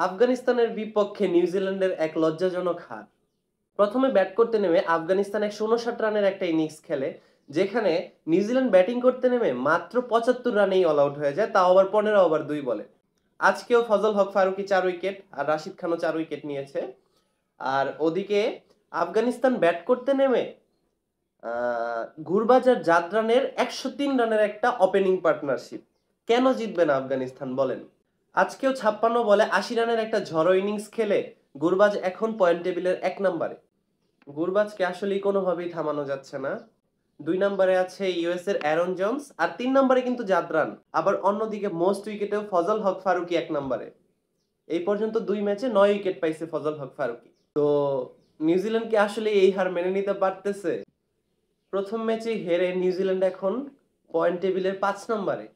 আফগানিস্তানের বিপক্ষে নিউজিল্যান্ডের এক লজ্জাজনক হার। প্রথমে ব্যাট করতে নেমে আফগানিস্তান ১৫৯ রানের একটা ইনিংস খেলে, যেখানে নিউজিল্যান্ড ব্যাটিং করতে নেমে মাত্র ৭৫ রানেই অল আউট হয়ে যায়, তাও আবার ১৫ ওভার ২ বলে। আজকেও ফজল হক ফারুকী ৪ উইকেট আর রাশিদ খানও ৪ উইকেট নিয়েছে। আর ওদিকে আফগানিস্তান ব্যাট করতে নেমে গুরবাজ আর জাদরানের ১০৩ রানের একটা ওপেনিং পার্টনারশিপ। কেন জিতবে না আফগানিস্তান বলেন? আজকেও ৫৬ বলে ৮০ রানের একটা ঝড়ো ইনিংস খেলে গুরবাজ এখন পয়েন্ট টেবিলের ১ নম্বরে। গুরবাজকে আসলেই কোনোভাবেই থামানো যাচ্ছে না। ২ নম্বরে আছে ইউএস এর অ্যারন জোন্স আর ৩ নম্বরে কিন্তু জাদরান। আবার অন্যদিকে মোস্ট উইকেটেও ফজল হক ফারুকী ১ নম্বরে। এই পর্যন্ত ২ ম্যাচে ৯ উইকেট পাইছে ফজল হক ফারুকী। তো নিউজিল্যান্ড কি আসলে এই হার মেনে নিতে পারতেছে? প্রথম ম্যাচে হেরে নিউজিল্যান্ড এখন পয়েন্ট টেবিলের ৫ নম্বরে।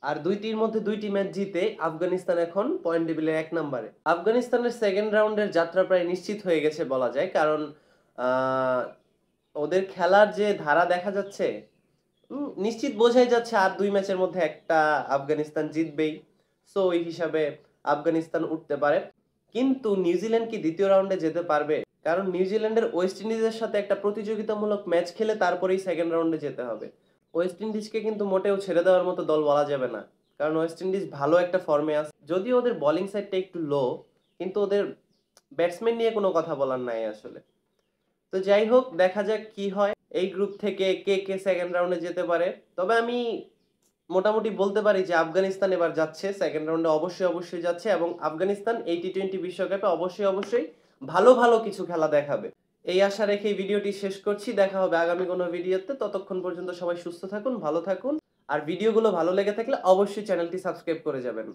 আর দুইটির মধ্যে ২টি ম্যাচ জিতে আফগানিস্তান এখন পয়েন্ট টেবিলের ১ নম্বরে। আফগানিস্তানের সেকেন্ড রাউন্ডের যাত্রা প্রায় নিশ্চিত হয়ে গেছে বলা যায়, কারণ ওদের খেলার যে ধারা দেখা যাচ্ছে, নিশ্চিত বোঝাই যাচ্ছে আর ২ ম্যাচের মধ্যে একটা আফগানিস্তান জিতবেই। সো ওই হিসাবে আফগানিস্তান উঠতে পারে। কিন্তু নিউজিল্যান্ড কি দ্বিতীয় রাউন্ডে যেতে পারবে? কারণ নিউজিল্যান্ডের ওয়েস্ট ইন্ডিজের সাথে একটা প্রতিযোগিতামূলক ম্যাচ খেলে তারপরেই সেকেন্ড রাউন্ডে যেতে হবে। ওয়েস্ট ইন্ডিজকে কিন্তু মোটেও ছেড়ে দেওয়ার মতো দল বলা যাবে না, কারণ ওয়েস্ট ইন্ডিজ ভালো একটা ফর্মে আছে। যদিও ওদের বোলিং সাইডটা একটু লো, কিন্তু ওদের ব্যাটসম্যান নিয়ে কোনো কথা বলার নাই আসলে। তো যাই হোক, দেখা যাক কি হয়। এই গ্রুপ থেকে কে কে সেকেন্ড রাউন্ডে যেতে পারে। তবে আমি মোটামুটি বলতে পারি যে আফগানিস্তান এবার যাচ্ছে সেকেন্ড রাউন্ডে, অবশ্যই যাচ্ছে, এবং আফগানিস্তান এই টি-20 বিশ্বকাপে অবশ্যই ভালো ভালো কিছু খেলা দেখাবে। এই আশা রেখে ভিডিওটি শেষ করছি। দেখা হবে আগামী কোনো ভিডিওতে। ততক্ষণ পর্যন্ত সবাই সুস্থ থাকুন, ভালো থাকুন। আর ভিডিওগুলো ভালো লেগে থাকলে অবশ্যই চ্যানেলটি সাবস্ক্রাইব করে যাবেন।